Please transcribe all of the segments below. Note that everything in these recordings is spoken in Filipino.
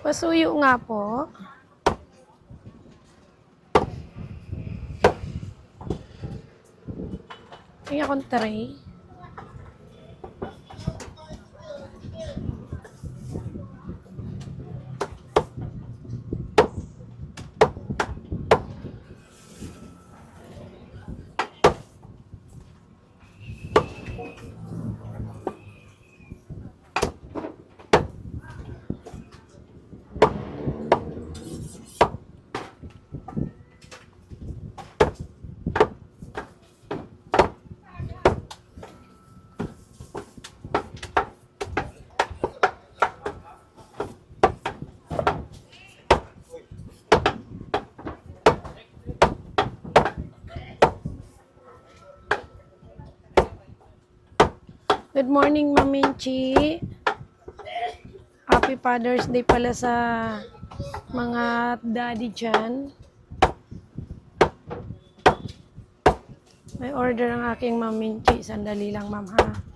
Pasuyo nga po. Tingnan akong tray. Good morning, Ma'am Minchi. Happy Father's Day pala sa mga daddy dyan. May order ang aking Ma'am Minchi. Sandali lang, ma'am, ha?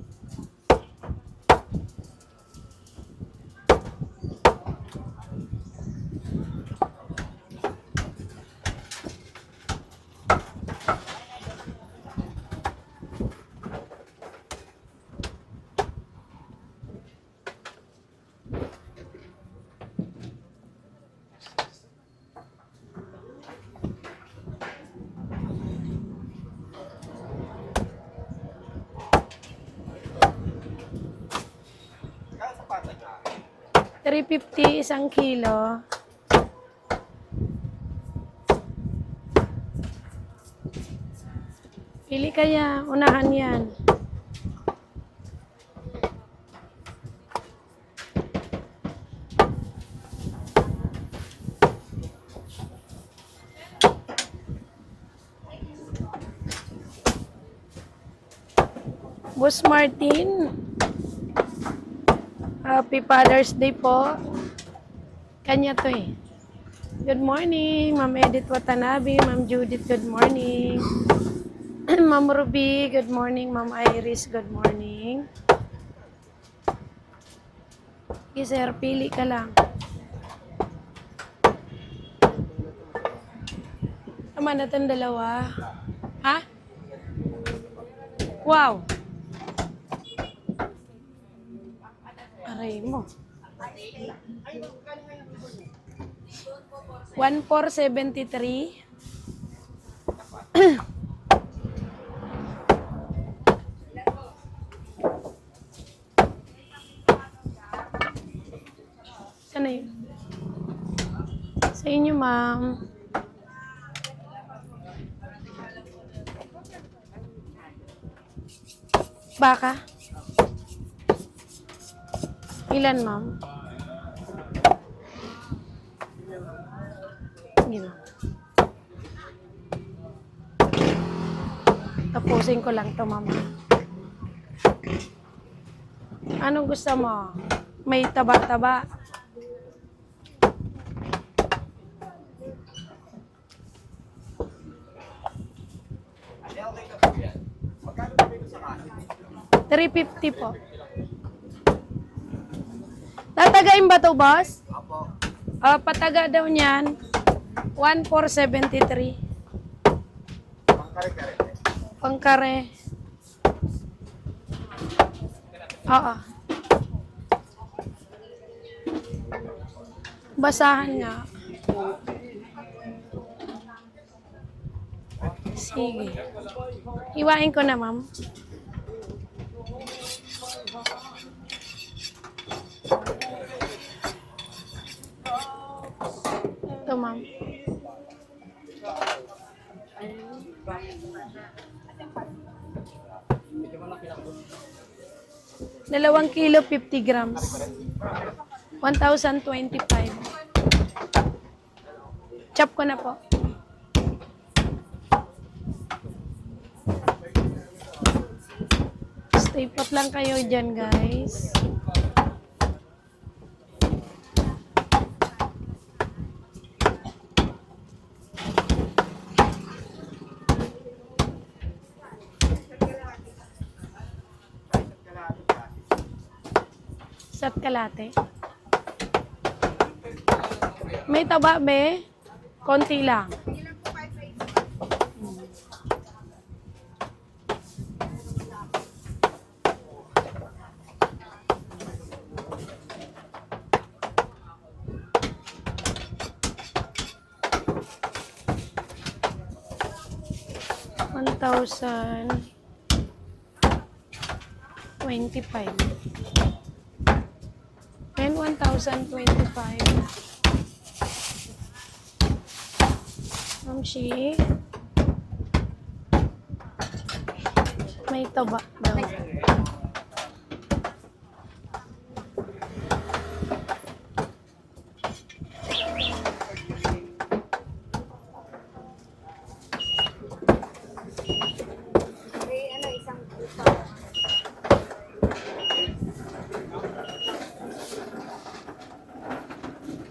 $3.50 isang kilo. Pili kaya, unahan yan. Boss Martin, Happy Father's Day po. Kanya to eh. Good morning, Ma'am Edith Watanabe, Ma'am Judith, good morning. Ma'am Ruby, good morning. Ma'am Iris, good morning. Okay, sir, pili ka lang. Tama na itong dalawa. Ha? Wow! Aray mo. 1,473. Sana yun? Sa inyo, ma'am. Baka? Ilan, ma'am? Gino. Tapusin ko lang to, ma'am. Anong gusto mo? May taba-taba. $3.50 po. Tatagain ba to, boss? Apo. Pataga daw niyan. 1,473. Pangkare-kare. Pangkare. Oo. Basahan nga. Sige. Iwain ko na, ma'am. Ito, ma'am. Dalawang kilo, 50 grams. 1,025. Chop ko na po. Stay put lang kayo dyan, guys. Sat kalate. May taba, be? Konti lang. 1,025. And 1,025. Mamshi. May taba daw.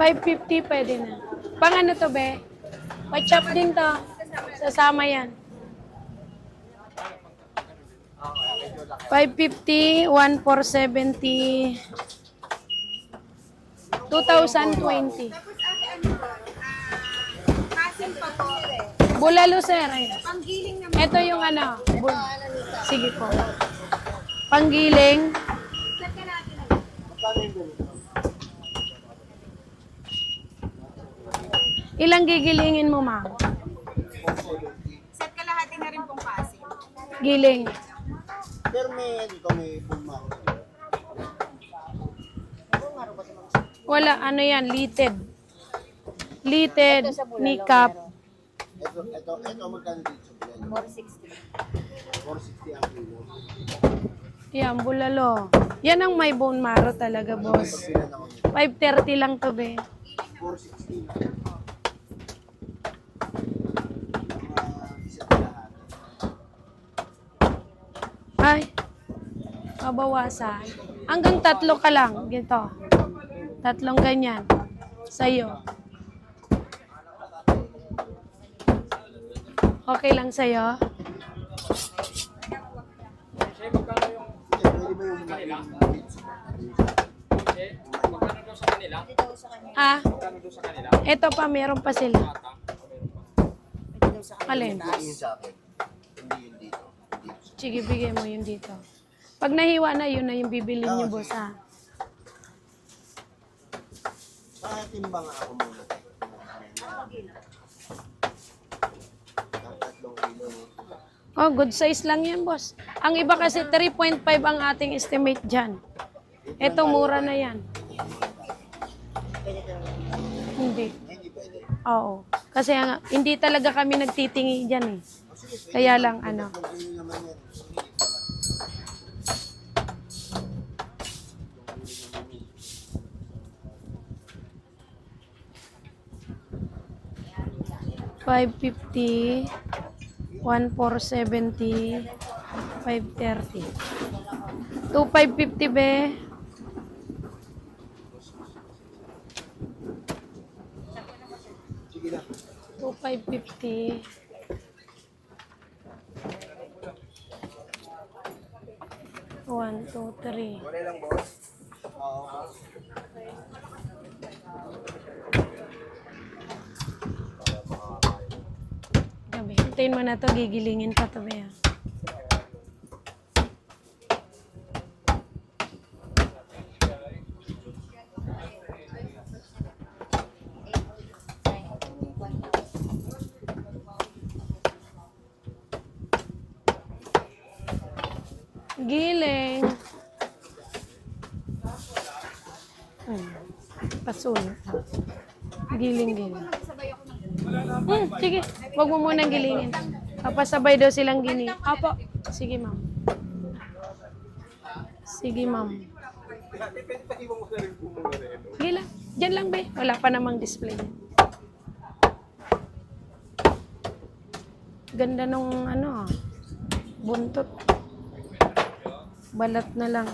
$550 pwede na. Pang ano to, be? Pa-chop din to. Sasama yan. 550, 1,470, 2,020. Bulalo, sir. Ito yung ano. Sige po. Panggiling. Ilang gigilingin mo, ma'am? Set kalahati na rin pong pasin. Giling. Pero may bumang. Wala, ano yan, litid. Litid, nikap. Ito magkano dito sa bulalo? 460. 460 ang kilo. Yan, bulalo. Yan ang may bone marrow talaga, boss. Pagpilan ako nito. 530 lang to, be. 460. Isa lahat. Ay, mabawasan. Hanggang 3 ka lang. Gito. 3 ganyan. Sa'yo. Okay lang sa'yo? Pwede ba yung Magkano daw sa kanila? Ah, Magkano daw sa kanila? ito pa, meron pa sila. Alin? yung sa akin? Hindi yun dito. Dito. Sige, bigay mo yun dito. Pag nahiwa na, yun na yung bibili niyo, boss, ha? Timbang ako muna. Tatlong kilo. Oh, good size lang yan, boss. Ang iba kasi 3.5 ang ating estimate dyan. Ito, mura na yan. Hindi. Hindi pwede. Oo. Kasi hindi talaga kami nagtitingi dyan, eh. Kaya lang, ano. Tatlong kilo naman yan. $550, 1,470, 530. 2,550, be. Sige lang. 2,550. 1, 2, 3. Wala lang, boss. Oo. Gabi. Hintayin mo na to, gigilingin pa to, be. Giling. Pasunod. Giling. Sige. Huwag mo munang gilingin. Papasabay daw silang gini. Apo. Sige, ma'am. Sige, ma'am. Gila. Diyan lang, be. Wala pa namang display. Ganda nung ano, buntot. Balat na lang.